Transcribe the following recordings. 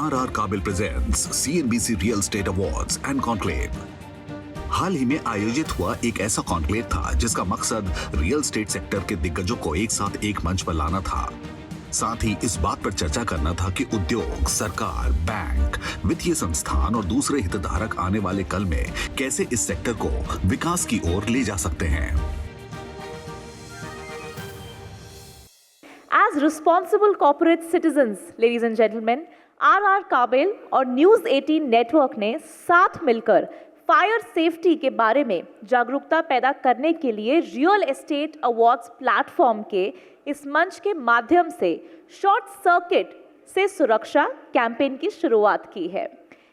RR Kabil presents CNBC Real Estate Awards and Conclave। हाल ही में आयोजित हुआ एक ऐसा कॉन्क्लेव था जिसका मकसद रियल एस्टेट सेक्टर के दिग्गजों को एक साथ एक मंच पर लाना था। साथ ही इस बात पर चर्चा करना था कि उद्योग, सरकार, बैंक, वित्तीय संस्थान और दूसरे हितधारक आने वाले कल में कैसे इस सेक्टर को विकास की ओर ले जा सकते हैं। As responsible corporate citizens, ladies and gentlemen, RR Kabil और News 18 नेटवर्क ने साथ मिलकर फायर सेफ्टी के बारे में जागरूकता पैदा करने के लिए रियल एस्टेट अवार्ड्स प्लेटफॉर्म के इस मंच के माध्यम से शॉर्ट सर्किट से सुरक्षा कैंपेन की शुरुआत की है।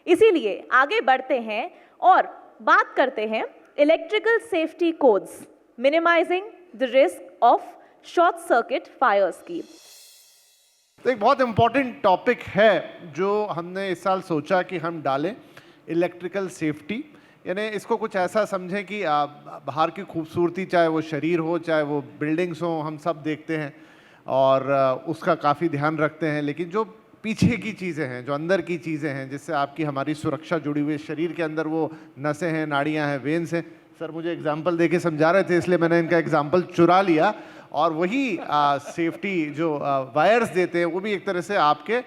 इसीलिए आगे बढ़ते हैं और बात करते हैं electrical safety codes minimising the risk of short circuit fires की। तो एक बहुत इम्पॉर्टेंट टॉपिक है जो हमने इस साल सोचा कि हम डालें, इलेक्ट्रिकल सेफ्टी। यानी इसको कुछ ऐसा समझें कि बाहर की खूबसूरती, चाहे वो शरीर हो, चाहे वो बिल्डिंग्स हो, हम सब देखते हैं और उसका काफ़ी ध्यान रखते हैं, लेकिन जो पीछे की चीज़ें हैं, जो अंदर की चीज़ें हैं, जिससे आपकी हमारी सुरक्षा जुड़ी हुई है, शरीर के अंदर वो नसें हैं, नाड़ियाँ हैं, वेन्स हैं। सर मुझे एग्जाम्पल देके समझा रहे थे, इसलिए मैंने इनका एग्जाम्पल चुरा लिया। और वही सेफ्टी जो वायर्स देते हैं वो भी एक तरह से आपके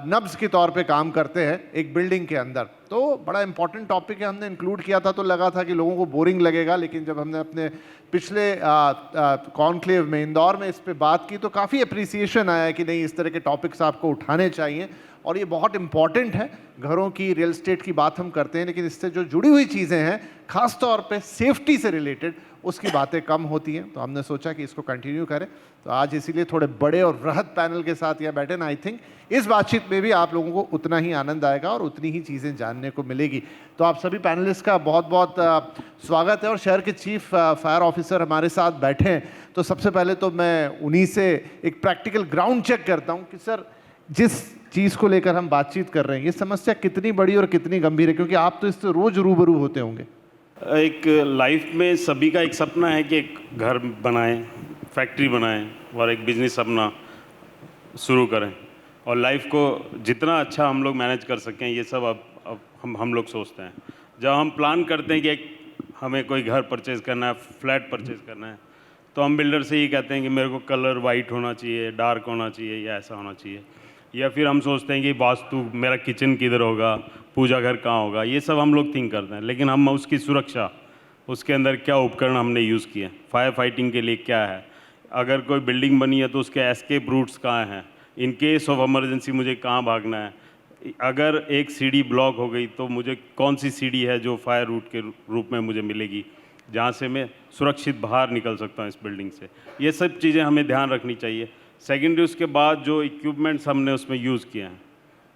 नब्स के तौर पे काम करते हैं एक बिल्डिंग के अंदर। तो बड़ा इंपॉर्टेंट टॉपिक है, हमने इंक्लूड किया था तो लगा था कि लोगों को बोरिंग लगेगा, लेकिन जब हमने अपने पिछले कॉन्क्लेव में इंदौर में इस पे बात की तो काफ़ी अप्रिसिएशन आया कि नहीं, इस तरह के टॉपिक्स आपको उठाने चाहिए और ये बहुत इंपॉर्टेंट है। घरों की रियल एस्टेट की बात हम करते हैं, लेकिन इससे जो जुड़ी हुई चीज़ें हैं, खास तौर पे सेफ्टी से रिलेटेड, उसकी बातें कम होती हैं। तो हमने सोचा कि इसको कंटिन्यू करें। तो आज इसीलिए थोड़े बड़े और वृहद पैनल के साथ यहाँ बैठे ना, आई थिंक इस बातचीत में भी आप लोगों को उतना ही आनंद आएगा और उतनी ही चीज़ें जानने को मिलेगी। तो आप सभी पैनलिस्ट का बहुत बहुत स्वागत है और शहर के चीफ फायर ऑफिसर हमारे साथ बैठे हैं। तो सबसे पहले तो मैं उन्हीं से एक प्रैक्टिकल ग्राउंड चेक करता हूँ कि सर जिस चीज़ को लेकर हम बातचीत कर रहे हैं ये समस्या कितनी बड़ी और कितनी गंभीर है, क्योंकि आप तो इससे रोज़ रूबरू होते होंगे। एक लाइफ में सभी का एक सपना है कि एक घर बनाएं, फैक्ट्री बनाएं और एक बिजनेस अपना शुरू करें और लाइफ को जितना अच्छा हम लोग मैनेज कर सकें, ये सब अब हम लोग सोचते हैं। जब हम प्लान करते हैं कि हमें कोई घर परचेज़ करना है, फ्लैट परचेज़ करना है, तो हम बिल्डर से ये कहते हैं कि मेरे को कलर वाइट होना चाहिए, डार्क होना चाहिए या ऐसा होना चाहिए। या फिर हम सोचते हैं कि वास्तु, मेरा किचन किधर होगा, पूजा घर कहाँ होगा, ये सब हम लोग थिंक करते हैं। लेकिन हम उसकी सुरक्षा, उसके अंदर क्या उपकरण हमने यूज़ किए, फायर फाइटिंग के लिए क्या है, अगर कोई बिल्डिंग बनी है तो उसके एस्केप रूट्स कहाँ हैं, इन केस ऑफ इमरजेंसी मुझे कहाँ भागना है, अगर एक सीढ़ी ब्लॉक हो गई तो मुझे कौन सी सीढ़ी है जो फायर रूट के रूप में मुझे मिलेगी, जहाँ से मैं सुरक्षित बाहर निकल सकता हूँ इस बिल्डिंग से। ये सब चीज़ें हमें ध्यान रखनी चाहिए। सेकेंडरी उसके बाद जो इक्विपमेंट्स हमने उसमें यूज़ किए हैं,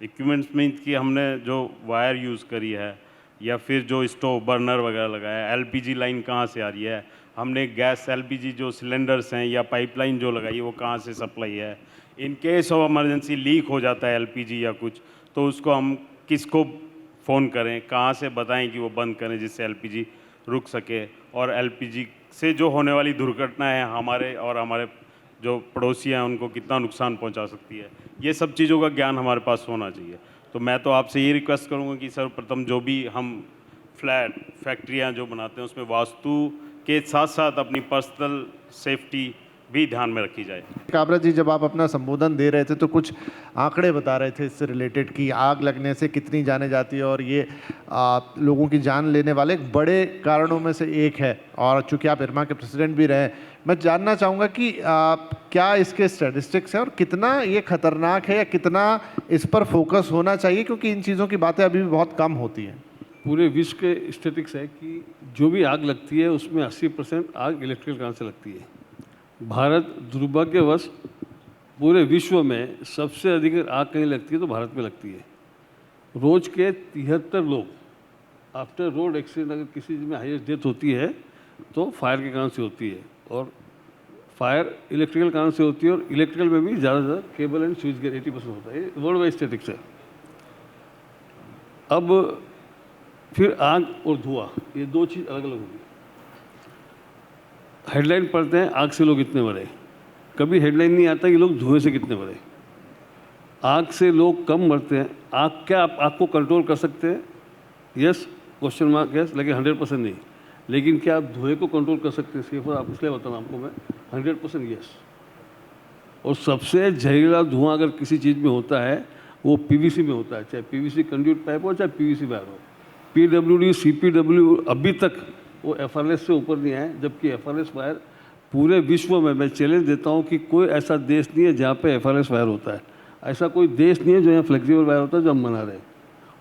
इक्विपमेंट्स मीन्स कि हमने जो वायर यूज़ करी है या फिर जो स्टोव बर्नर वगैरह लगाया है, एलपीजी लाइन कहाँ से आ रही है, हमने गैस एलपीजी जो सिलेंडर्स हैं या पाइपलाइन जो लगाई है वो कहाँ से सप्लाई है, in case of emergency leak हो जाता है एलपीजी या कुछ, तो उसको हम किसको फ़ोन करें, कहाँ से बताएं कि वो बंद करें जिससे एलपीजी रुक सके, और एलपीजी से जो होने वाली दुर्घटना है हमारे और हमारे जो पड़ोसी हैं उनको कितना नुकसान पहुंचा सकती है, ये सब चीज़ों का ज्ञान हमारे पास होना चाहिए। तो मैं तो आपसे ये रिक्वेस्ट करूंगा कि सर्वप्रथम जो भी हम फ्लैट फैक्ट्रियां जो बनाते हैं उसमें वास्तु के साथ साथ अपनी पर्सनल सेफ्टी भी ध्यान में रखी जाए। काबरा जी, जब आप अपना संबोधन दे रहे थे तो कुछ आंकड़े बता रहे थे इससे रिलेटेड कि आग लगने से कितनी जानें जाती है और ये लोगों की जान लेने वाले बड़े कारणों में से एक है। और चूंकि आप इरमा के प्रेसिडेंट भी रहे, मैं जानना चाहूँगा कि क्या इसके स्टैटिस्टिक्स हैं और कितना ये खतरनाक है या कितना इस पर फोकस होना चाहिए, क्योंकि इन चीज़ों की बातें अभी भी बहुत कम होती हैं। पूरे विश्व के स्टैटिस्टिक्स है कि जो भी आग लगती है उसमें 80% आग इलेक्ट्रिकल कारण से लगती है। भारत दुर्भाग्यवश पूरे विश्व में सबसे अधिक आग कहीं लगती है तो भारत में लगती है। रोज़ के 73 लोग आफ्टर रोड एक्सीडेंट अगर किसी में हाईएस्ट डेथ होती है तो फायर के कारण से होती है, और फायर इलेक्ट्रिकल कारण से होती है, और इलेक्ट्रिकल में भी ज़्यादा केबल एंड स्विच गेयर 80% होता है। वर्ल्ड वाइड स्टैटिस्टिक्स है। अब फिर आग और धुआं, ये दो चीज़ अलग अलग होगी। हेडलाइन पढ़ते हैं आग से लोग इतने मरे, कभी हेडलाइन नहीं आता कि लोग धुएं से कितने मरे। आग से लोग कम मरते हैं। आग क्या आप आग को कंट्रोल कर सकते हैं? यस, क्वेश्चन मार्क यस, लेकिन 100% नहीं। लेकिन क्या आप धुएं को कंट्रोल कर सकते हैं? सिर्फ आप इसलिए बता रहा हूँ आपको मैं, 100% यस। और सबसे जहरीला धुआं अगर किसी चीज़ में होता है वो पीवीसी में होता है, चाहे पीवीसी कंड्यूट पाइप हो चाहे पीवीसी वायर हो। पीडब्ल्यूडी, सीपीडब्ल्यू अभी तक वो एफआरएस से ऊपर नहीं आए, जबकि एफआरएस वायर पूरे विश्व में, मैं चैलेंज देता हूँ कि कोई ऐसा देश नहीं है जहाँ पे एफआरएस वायर होता है। ऐसा कोई देश नहीं है जो यहाँ फ्लेक्सिबल वायर होता है जो हम बना रहे हैं।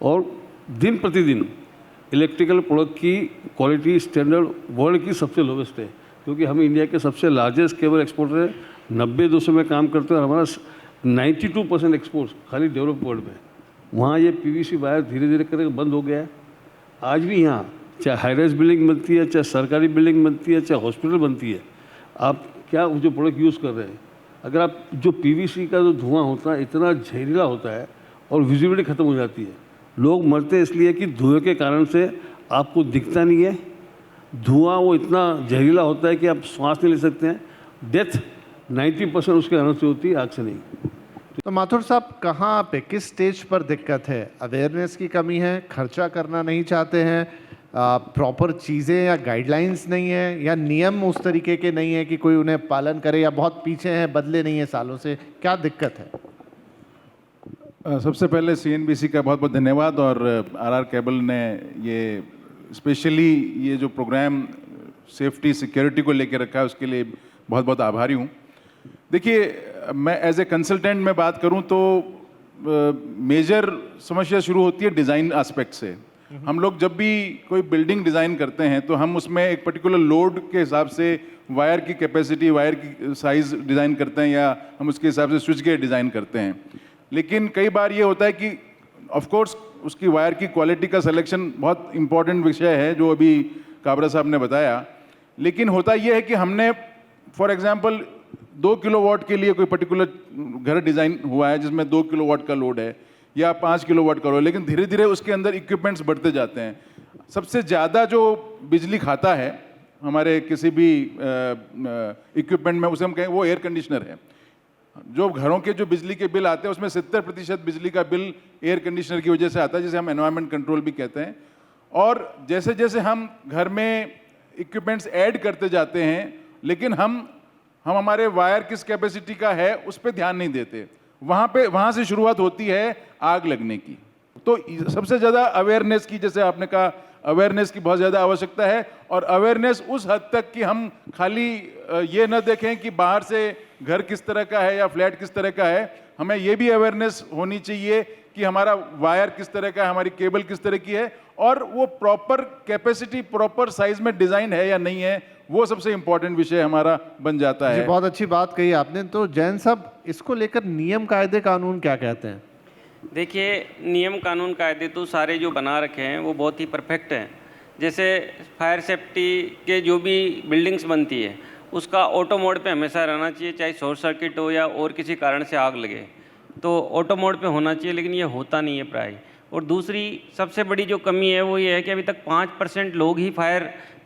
और दिन प्रतिदिन इलेक्ट्रिकल प्रोडक्ट की क्वालिटी स्टैंडर्ड वर्ल्ड की सबसे लोवेस्ट है, क्योंकि हम इंडिया के सबसे लार्जेस्ट केबल एक्सपोर्टर हैं। 90-200 में काम करते हैं और हमारा 92% एक्सपोर्ट्स खाली डेवलप वर्ल्ड में। वहाँ ये पीवीसी वायर धीरे धीरे करके बंद हो गया है। आज भी यहाँ चाहे हाई राइज बिल्डिंग बनती है, चाहे सरकारी बिल्डिंग बनती है, चाहे हॉस्पिटल बनती है, आप क्या जो प्रोडक्ट यूज़ कर रहे हैं, अगर आप जो पीवीसी का जो धुआं होता है इतना जहरीला होता है और विजिबिलिटी ख़त्म हो जाती है। लोग मरते हैं इसलिए कि धुएं के कारण से आपको दिखता नहीं है। धुआं वो इतना जहरीला होता है कि आप सांस नहीं ले सकते हैं। डेथ 90% उसके कारण से होती है, आग से नहीं। तो माथुर साहब, कहाँ पे किस स्टेज पर दिक्कत है? अवेयरनेस की कमी है, खर्चा करना नहीं चाहते हैं, प्रॉपर चीज़ें या गाइडलाइंस नहीं है, या नियम उस तरीके के नहीं है कि कोई उन्हें पालन करे, या बहुत पीछे हैं, बदले नहीं है सालों से? क्या दिक्कत है? सबसे पहले सीएनबीसी का बहुत बहुत धन्यवाद, और आरआर केबल ने ये स्पेशली ये जो प्रोग्राम सेफ्टी सिक्योरिटी को लेकर रखा है उसके लिए बहुत बहुत आभारी हूँ। देखिए, मैं एज ए कंसल्टेंट में बात करूँ तो मेजर समस्या शुरू होती है डिज़ाइन एस्पेक्ट से। हम लोग जब भी कोई बिल्डिंग डिज़ाइन करते हैं तो हम उसमें एक पर्टिकुलर लोड के हिसाब से वायर की कैपेसिटी, वायर की साइज़ डिज़ाइन करते हैं, या हम उसके हिसाब से स्विच गेट डिज़ाइन करते हैं। लेकिन कई बार ये होता है कि ऑफ कोर्स उसकी वायर की क्वालिटी का सिलेक्शन बहुत इंपॉर्टेंट विषय है जो अभी काबरा साहब ने बताया। लेकिन होता ये है कि हमने फॉर एग्जांपल 2 किलोवाट के लिए कोई पर्टिकुलर घर डिज़ाइन हुआ है जिसमें 2 किलोवाट का लोड है या 5 किलोवाट का लोड, लेकिन धीरे धीरे उसके अंदर इक्विपमेंट्स बढ़ते जाते हैं। सबसे ज़्यादा जो बिजली खाता है हमारे किसी भी इक्विपमेंट में, उसे हम कहें वो एयर कंडीशनर है। जो घरों के जो बिजली के बिल आते हैं उसमें 70% बिजली का बिल एयर कंडीशनर की वजह से आता है, जिसे हम एनवायरनमेंट कंट्रोल भी कहते हैं। और जैसे जैसे हम घर में इक्विपमेंट्स ऐड करते जाते हैं, लेकिन हम हमारे वायर किस कैपेसिटी का है उस पर ध्यान नहीं देते। वहाँ से शुरुआत होती है आग लगने की। तो सबसे ज़्यादा अवेयरनेस की, जैसे आपने कहा, अवेयरनेस की बहुत ज़्यादा आवश्यकता है। और अवेयरनेस उस हद तक कि हम खाली ये न देखें कि बाहर से घर किस तरह का है या फ्लैट किस तरह का है, हमें ये भी अवेयरनेस होनी चाहिए कि हमारा वायर किस तरह का है, हमारी केबल किस तरह की है, और वो प्रॉपर कैपेसिटी, प्रॉपर साइज में डिज़ाइन है या नहीं है, वो सबसे इंपॉर्टेंट विषय हमारा बन जाता है। बहुत अच्छी बात कही आपने। तो जैन साहब, इसको लेकर नियम, कायदे, कानून क्या कहते हैं? देखिए, नियम कानून कायदे तो सारे जो बना रखे हैं वो बहुत ही परफेक्ट हैं। जैसे फायर सेफ्टी के जो भी बिल्डिंग्स बनती है उसका ऑटो मोड पे हमेशा रहना चाहिए, चाहे शॉर्ट सर्किट हो या और किसी कारण से आग लगे तो ऑटो मोड पे होना चाहिए, लेकिन ये होता नहीं है प्राय। और दूसरी सबसे बड़ी जो कमी है वो ये है कि अभी तक 5% लोग ही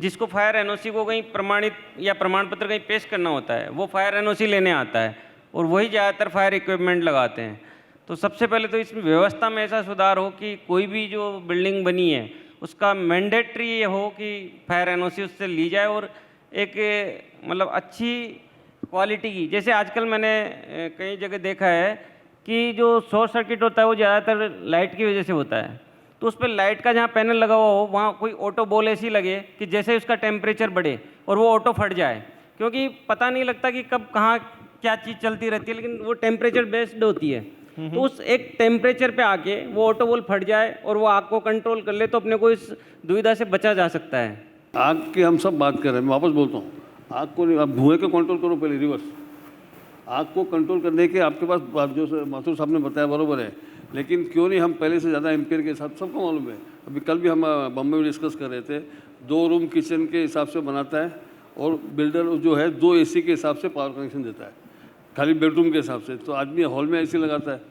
जिसको फायर एनओसी को कहीं प्रमाणित या प्रमाण पत्र कहीं पेश करना होता है वो फायर एनओसी लेने आता है, और वही ज़्यादातर फायर इक्विपमेंट लगाते हैं। तो सबसे पहले तो इसमें व्यवस्था में ऐसा सुधार हो कि कोई भी जो बिल्डिंग बनी है उसका मैंडेटरी ये हो कि फायर एनओसी उससे ली जाए, और एक मतलब अच्छी क्वालिटी की। जैसे आजकल मैंने कई जगह देखा है कि जो शॉर्ट सर्किट होता है वो ज़्यादातर लाइट की वजह से होता है, तो उस पर लाइट का जहाँ पैनल लगा हुआ हो वहाँ कोई ऑटो बॉल ऐसी लगे कि जैसे उसका टेम्परेचर बढ़े और वो ऑटो फट जाए, क्योंकि पता नहीं लगता कि कब कहाँ क्या चीज़ चलती रहती है, लेकिन वो टेम्परेचर बेस्ड होती है। तो उस एक टेम्परेचर पे आके वो ऑटो बॉल फट जाए और वो आग को कंट्रोल कर ले तो अपने को इस दुविधा से बचा जा सकता है। आग की हम सब बात कर रहे हैं, मैं वापस बोलता हूँ, आग को नहीं, आप धुएं को कंट्रोल करो पहले, रिवर्स। आग को कंट्रोल करने के आपके पास जो माथुर साहब ने बताया बरोबर है, लेकिन क्यों नहीं हम पहले से ज़्यादा एम्पियर के साथ, सबको मालूम है। अभी कल भी हम बम्बई में डिस्कस कर रहे थे, 2 रूम किचन के हिसाब से बनाता है और बिल्डर जो है 2 AC के हिसाब से पावर कनेक्शन देता है, खाली बेडरूम के हिसाब से। तो आदमी हॉल में AC लगाता है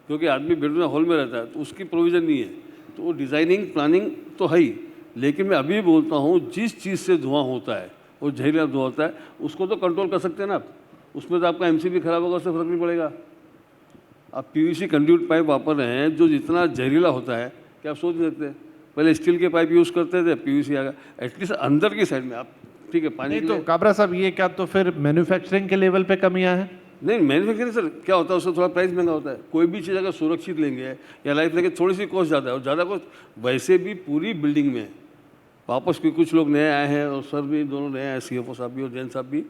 क्योंकि आदमी बेडरूम हॉल में रहता है, तो उसकी प्रोविज़न नहीं है। तो वो डिज़ाइनिंग प्लानिंग तो है ही, लेकिन मैं अभी बोलता हूँ जिस चीज़ से धुआं होता है वो जहरीला धुआं होता है, उसको तो कंट्रोल कर सकते हैं ना आप। उसमें तो आपका MCB खराब होगा, उससे फर्क नहीं पड़ेगा। आप पीवीसी कंड्यूट पाइप वापर रहे हैं जो जितना जहरीला होता है कि आप सोच सकते हैं। पहले स्टील के पाइप यूज़ करते थे, पीवीसी आ गया। एटलीस्ट अंदर की साइड में आप ठीक है पानी नहीं तो काबरा साहब ये क्या तो फिर मैन्युफैक्चरिंग के लेवल पे कमियां हैं? नहीं मैन्युफैक्चरिंग सर क्या होता है उससे थोड़ा प्राइस महंगा होता है। कोई भी चीज़ अगर सुरक्षित लेंगे या लाइफ लेंगे थोड़ी सी कॉस्ट ज़्यादा है, और ज़्यादा कॉस्ट वैसे भी पूरी बिल्डिंग में है। वापस भी कुछ लोग नए आए हैं और सर भी दोनों नए आए, CFO साहब भी और जैन साहब भी,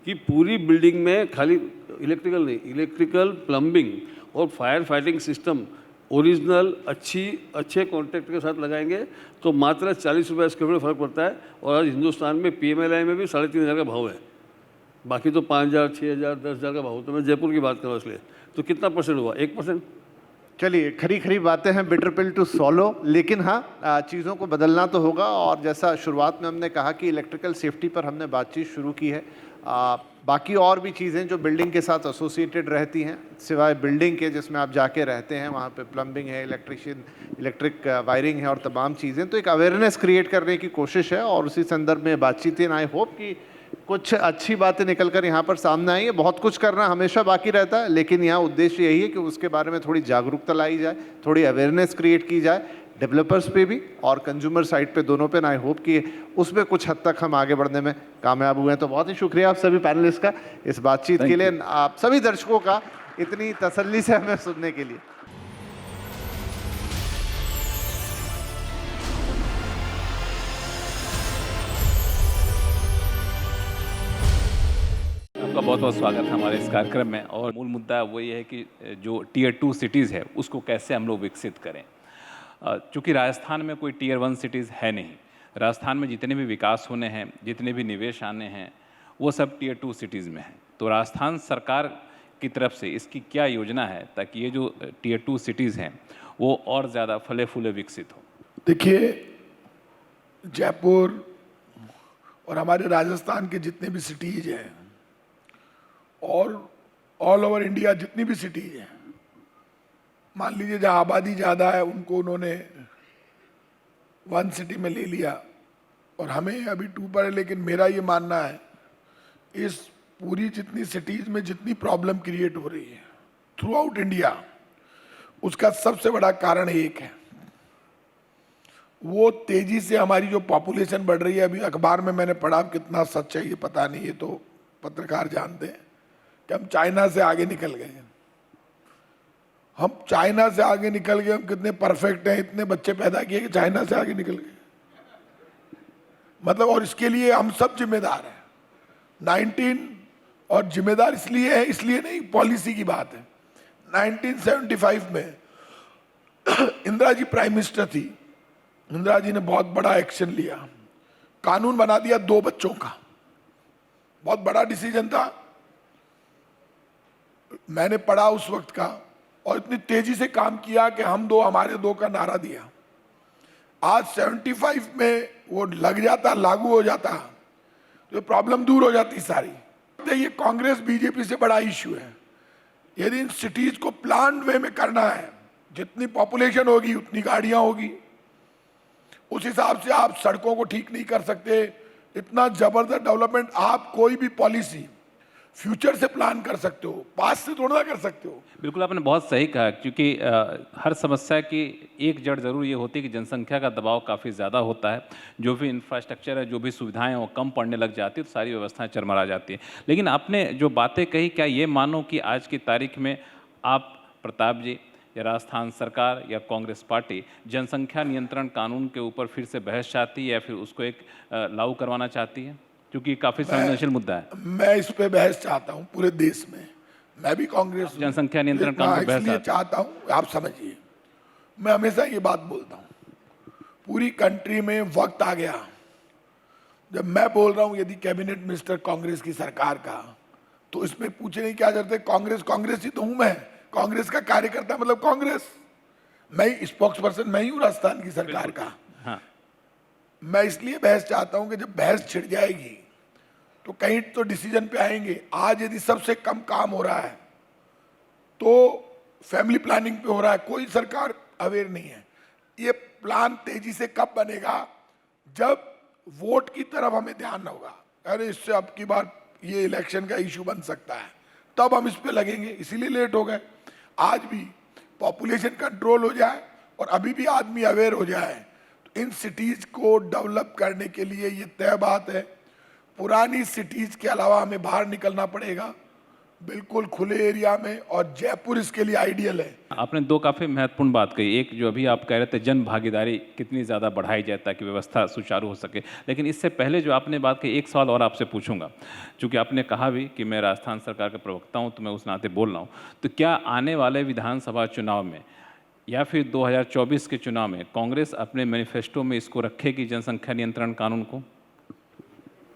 कि पूरी बिल्डिंग में खाली इलेक्ट्रिकल नहीं, इलेक्ट्रिकल, प्लम्बिंग और फायर फाइटिंग सिस्टम ओरिजिनल अच्छे कॉन्ट्रैक्ट के साथ लगाएंगे तो मात्र 40 रुपये स्क्वायर फीट फर्क पड़ता है। और आज हिंदुस्तान में PMLI में भी 3,500 का भाव है, बाकी तो 5,000, 6,000, 10,000 का भाव होता है। मैं जयपुर की बात कर रहा हूँ इसलिए। तो कितना परसेंट हुआ? 1%। चलिए खरी बातें हैं, बिटर पिल टू सॉलो, लेकिन हाँ चीज़ों को बदलना तो होगा। और जैसा शुरुआत में हमने कहा कि इलेक्ट्रिकल सेफ्टी पर हमने बातचीत शुरू की है, बाकी और भी चीज़ें जो बिल्डिंग के साथ एसोसिएटेड रहती हैं, सिवाय बिल्डिंग के जिसमें आप जाके रहते हैं, वहाँ पे प्लम्बिंग है, इलेक्ट्रिक वायरिंग है और तमाम चीज़ें, तो एक अवेयरनेस क्रिएट करने की कोशिश है और उसी संदर्भ में बातचीत है। आई होप कि कुछ अच्छी बातें निकल कर यहाँ पर सामने आई है। बहुत कुछ करना हमेशा बाकी रहता है, लेकिन यहाँ उद्देश्य यही है कि उसके बारे में थोड़ी जागरूकता लाई जाए, थोड़ी अवेयरनेस क्रिएट की जाए, डेवलपर्स पे भी और कंज्यूमर साइड पे दोनों पे। आई होप कि उसमें कुछ हद तक हम आगे बढ़ने में कामयाब हुए हैं। तो बहुत ही शुक्रिया आप सभी पैनलिस्ट का इस बातचीत के लिए, आप सभी दर्शकों का इतनी तसल्ली से हमें सुनने के लिए। आपका बहुत बहुत स्वागत है हमारे इस कार्यक्रम में। और मूल मुद्दा वो ये है कि जो टियर 2 सिटीज़ है उसको कैसे हम लोग विकसित करें। चूँकि राजस्थान में कोई टियर 1 सिटीज़ है नहीं, राजस्थान में जितने भी विकास होने हैं, जितने भी निवेश आने हैं, वो सब टियर 2 सिटीज़ में हैं। तो राजस्थान सरकार की तरफ से इसकी क्या योजना है ताकि ये जो टियर 2 सिटीज़ हैं वो और ज़्यादा फले फूले विकसित हो? देखिए, जयपुर और हमारे राजस्थान के जितने भी सिटीज़ हैं और ऑल ओवर इंडिया जितनी भी सिटीज़ हैं, मान लीजिए जहाँ आबादी ज़्यादा है उनको उन्होंने 1 सिटी में ले लिया और हमें अभी 2 पर है। लेकिन मेरा ये मानना है इस पूरी जितनी सिटीज़ में जितनी प्रॉब्लम क्रिएट हो रही है थ्रू आउट इंडिया, उसका सबसे बड़ा कारण एक है, वो तेजी से हमारी जो पॉपुलेशन बढ़ रही है। अभी अखबार में मैंने पढ़ा, कितना सच है ये पता नहीं, ये तो पत्रकार जानते हैं, कि हम चाइना से आगे निकल गए हैं। हम चाइना से आगे निकल गए, हम कितने परफेक्ट हैं, इतने बच्चे पैदा किए कि चाइना से आगे निकल गए। मतलब, और इसके लिए हम सब जिम्मेदार हैं। 19 और जिम्मेदार इसलिए है, इसलिए नहीं, पॉलिसी की बात है। 1975 में इंदिरा जी प्राइम मिनिस्टर थी, इंदिरा जी ने बहुत बड़ा एक्शन लिया, कानून बना दिया 2 बच्चों का। बहुत बड़ा डिसीजन था, मैंने पढ़ा उस वक्त का, और इतनी तेजी से काम किया कि हम 2 हमारे 2 का नारा दिया। आज 75 में वो लग जाता, लागू हो जाता, तो प्रॉब्लम दूर हो जाती सारी। ये कांग्रेस बीजेपी से बड़ा इश्यू है। यदि इन सिटीज को प्लान्ड वे में करना है, जितनी पॉपुलेशन होगी उतनी गाड़ियां होगी, उस हिसाब से आप सड़कों को ठीक नहीं कर सकते। इतना जबरदस्त डेवलपमेंट, आप कोई भी पॉलिसी फ्यूचर से प्लान कर सकते हो, पास्ट से थोड़ा कर सकते हो। बिल्कुल, आपने बहुत सही कहा, क्योंकि हर समस्या की एक जड़ जरूर ये होती है कि जनसंख्या का दबाव काफ़ी ज़्यादा होता है। जो भी इंफ्रास्ट्रक्चर है, जो भी सुविधाएं हैं, वो कम पड़ने लग जाती है, तो सारी व्यवस्थाएं चरमरा जाती हैं। लेकिन आपने जो बातें कही, क्या ये मानो कि आज की तारीख में आप, प्रताप जी, या राजस्थान सरकार या कांग्रेस पार्टी जनसंख्या नियंत्रण कानून के ऊपर फिर से बहस चाहती है या फिर उसको एक लागू करवाना चाहती है? क्योंकि काफ़ी संवेदनशील मुद्दा है। मैं इस पे बहस चाहता हूँ पूरे देश में। मैं भी कांग्रेस जनसंख्या नियंत्रण कानून पे बहस चाहता हूँ। आप समझिए, मैं हमेशा ये बात बोलता हूँ, पूरी कंट्री में वक्त आ गया जब मैं बोल रहा हूँ यदि कैबिनेट मिनिस्टर कांग्रेस की सरकार का, तो इसमें पूछे नहीं क्या करते, कांग्रेस ही तो हूँ मैं, कांग्रेस का कार्यकर्ता, मतलब कांग्रेस, मैं स्पोक्स पर्सन मैं ही हूँ राजस्थान की सरकार का। हाँ। मैं इसलिए बहस चाहता हूँ कि जब बहस छिड़ जाएगी तो कहीं तो डिसीजन पे आएंगे। आज यदि सबसे कम काम हो रहा है तो फैमिली प्लानिंग पे हो रहा है, कोई सरकार अवेयर नहीं है। ये प्लान तेजी से कब बनेगा? जब वोट की तरफ हमें ध्यान होगा, अरे इससे अब की बार ये इलेक्शन का इशू बन सकता है, तब हम इस पे लगेंगे। इसीलिए लेट हो गए। आज भी पॉपुलेशन कंट्रोल हो जाए और अभी भी आदमी अवेयर हो जाए, तो इन सिटीज को डेवलप करने के लिए ये तय बात है, पुरानी सिटीज के अलावा हमें बाहर निकलना पड़ेगा, बिल्कुल खुले एरिया में, और जयपुर इसके लिए आइडियल है। आपने दो काफ़ी महत्वपूर्ण बात कही। एक जो अभी आप कह रहे थे जन भागीदारी कितनी ज़्यादा बढ़ाई जाए ताकि व्यवस्था सुचारू हो सके, लेकिन इससे पहले जो आपने बात कही, एक सवाल और आपसे पूछूंगा, चूँकि आपने कहा भी कि मैं राजस्थान सरकार का प्रवक्ता हूँ तो मैं उस नाते बोल रहा हूँ, तो क्या आने वाले विधानसभा चुनाव में या फिर 2024 के चुनाव में कांग्रेस अपने मैनिफेस्टो में इसको रखेगी, जनसंख्या नियंत्रण कानून को?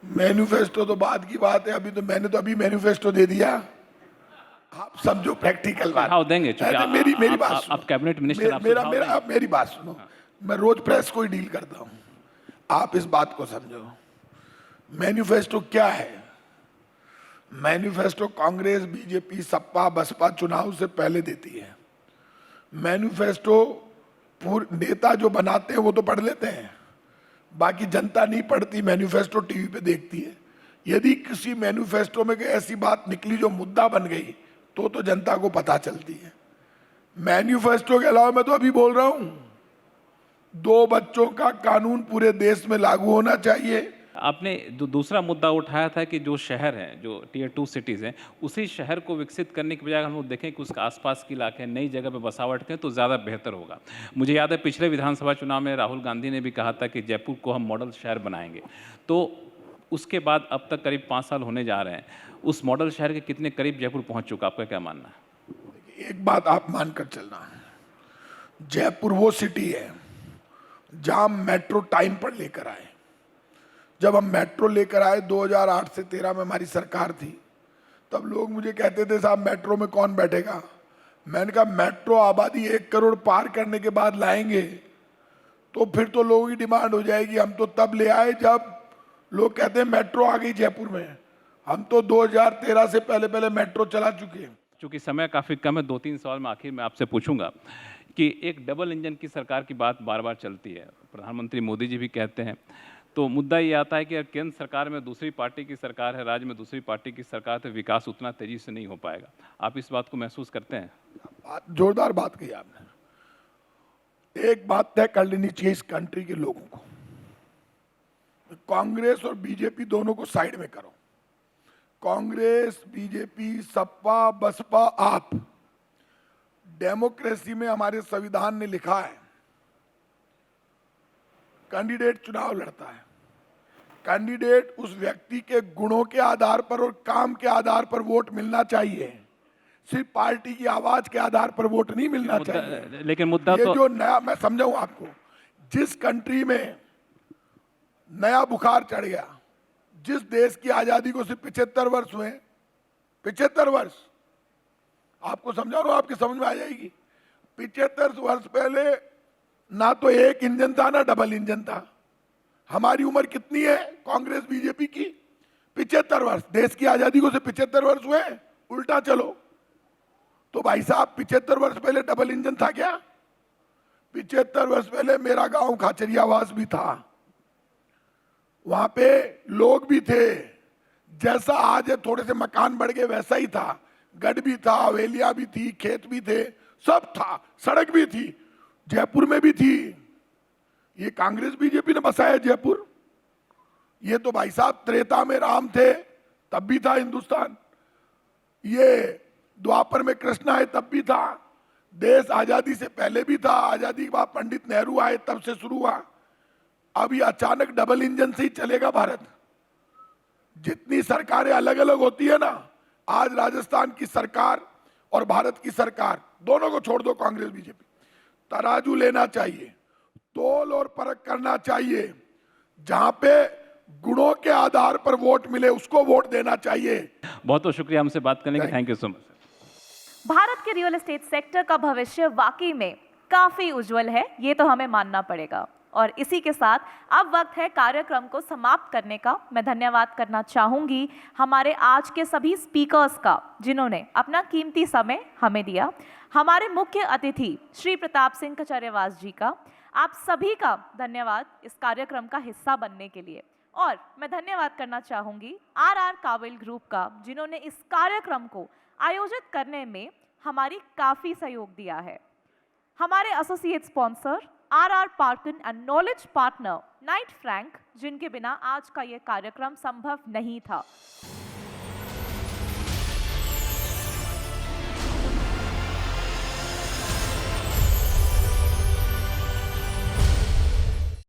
मैनिफेस्टो तो बाद की बात है, मैंने तो अभी मैनिफेस्टो दे दिया, आप समझो प्रैक्टिकल बात। सुझाव देंगे, चूंकि मेरी बात सुनो। आप कैबिनेट मिनिस्टर, आप सुझाव देंगे। मेरी बात सुनो, मैं रोज प्रेस को ही डील करता हूँ, आप इस बात को समझो। मैनिफेस्टो क्या है? मैनिफेस्टो कांग्रेस, बीजेपी, सपा, बसपा चुनाव से पहले देती है। मैनिफेस्टो नेता जो बनाते हैं वो तो पढ़ लेते हैं, बाकी जनता नहीं पढ़ती, मैनिफेस्टो टीवी पे देखती है। यदि किसी मैनिफेस्टो में कोई ऐसी बात निकली जो मुद्दा बन गई तो जनता को पता चलती है। मैनिफेस्टो के अलावा मैं तो अभी बोल रहा हूं, 2 बच्चों का कानून पूरे देश में लागू होना चाहिए। आपने दूसरा मुद्दा उठाया था कि जो शहर हैं, जो टियर 2 सिटीज़ हैं, उसी शहर को विकसित करने के बजाय हम लोग देखें कि उसके आसपास के इलाके नई जगह पे बसावट करें तो ज़्यादा बेहतर होगा। मुझे याद है पिछले विधानसभा चुनाव में राहुल गांधी ने भी कहा था कि जयपुर को हम मॉडल शहर बनाएंगे, तो उसके बाद अब तक करीब 5 साल होने जा रहे हैं, उस मॉडल शहर के कितने करीब जयपुर पहुँच चुका, आपका क्या मानना है? एक बात आप मानकर चलना, जयपुर वो सिटी है जहां मेट्रो टाइम पर लेकर आए। जब हम मेट्रो लेकर आए 2008 से 13 में हमारी सरकार थी, तब लोग मुझे कहते थे साहब मेट्रो में कौन बैठेगा। मैंने कहा मेट्रो आबादी 1 करोड़ पार करने के बाद लाएंगे तो फिर तो लोगों की डिमांड हो जाएगी। हम तो तब ले आए जब लोग कहते हैं मेट्रो आ गई जयपुर में, हम तो 2013 से पहले मेट्रो चला चुके हैं। चूँकि समय काफ़ी कम है, 2-3 सवाल मैं आखिर में आपसे पूछूंगा कि एक डबल इंजन की सरकार की बात बार बार चलती है, प्रधानमंत्री मोदी जी भी कहते हैं, तो मुद्दा ये आता है कि अगर केंद्र सरकार में दूसरी पार्टी की सरकार है, राज्य में दूसरी पार्टी की सरकार, तो विकास उतना तेजी से नहीं हो पाएगा। आप इस बात को महसूस करते हैं? जोरदार बात कही आपने। एक बात तय कर लेनी चाहिए इस कंट्री के लोगों को, कांग्रेस और बीजेपी दोनों को साइड में करो। कांग्रेस, बीजेपी, सपा, बसपा, आप, डेमोक्रेसी में हमारे संविधान ने लिखा है कैंडिडेट चुनाव लड़ता है, कैंडिडेट उस व्यक्ति के गुणों के आधार पर और काम के आधार पर वोट मिलना चाहिए, सिर्फ पार्टी की आवाज के आधार पर वोट नहीं मिलना चाहिए। लेकिन मुद्दा ये तो जो नया, मैं समझाऊं आपको, जिस कंट्री में नया बुखार चढ़ गया, जिस देश की आजादी को सिर्फ 75 वर्ष हुए, 75 वर्ष, आपको समझा रहा हूं, आपकी समझ में आ जाएगी। 75 वर्ष पहले ना तो एक इंजन था ना डबल इंजन था। हमारी उम्र कितनी है कांग्रेस बीजेपी की? 75 वर्ष। देश की आजादी को सिर्फ 75 वर्ष हुए, उल्टा चलो तो भाई साहब 75 वर्ष पहले डबल इंजन था क्या? 75 वर्ष पहले मेरा गांव खाचरियावास भी था, वहां पे लोग भी थे, जैसा आज है थोड़े से मकान बढ़ गए वैसा ही था, गढ़ भी था, हवेलियां भी थी, खेत भी थे, सब था, सड़क भी थी, जयपुर में भी थी। ये कांग्रेस बीजेपी ने बसाया जयपुर। ये तो भाई साहब त्रेता में राम थे तब भी था हिंदुस्तान, ये द्वापर में कृष्ण आए तब भी था, देश आजादी से पहले भी था, आजादी के बाद पंडित नेहरू आए तब से शुरू हुआ। अब ये अचानक डबल इंजन से ही चलेगा भारत? जितनी सरकारें अलग अलग होती है ना, आज राजस्थान की सरकार और भारत की सरकार दोनों को छोड़ दो, कांग्रेस बीजेपी, तराजू लेना चाहिए, तोल और परख करना चाहिए, जहां पे गुणों के आधार पर वोट मिले उसको वोट देना चाहिए। बहुत बहुत शुक्रिया हमसे बात करने के, thank you so much. Bharat के रियल एस्टेट सेक्टर का भविष्य वाकई में काफी उज्जवल है, ये तो हमें मानना पड़ेगा। और इसी के साथ अब वक्त है कार्यक्रम को समाप्त करने का। मैं धन्यवाद करना चाहूंगी हमारे आज के सभी स्पीकर्स का, जिन्होंने अपना कीमती समय हमें दिया। हमारे मुख्य अतिथि श्री प्रताप सिंह कचरियावास जी का, आप सभी का धन्यवाद इस कार्यक्रम का हिस्सा बनने के लिए। और मैं धन्यवाद करना चाहूंगी आर काबिल ग्रुप का, जिन्होंने इस कार्यक्रम को आयोजित करने में हमारी काफ़ी सहयोग दिया है। हमारे associate sponsor are Parkin and knowledge partner Knight Frank, जिनके बिना आज का ये कार्यक्रम संभव नहीं था।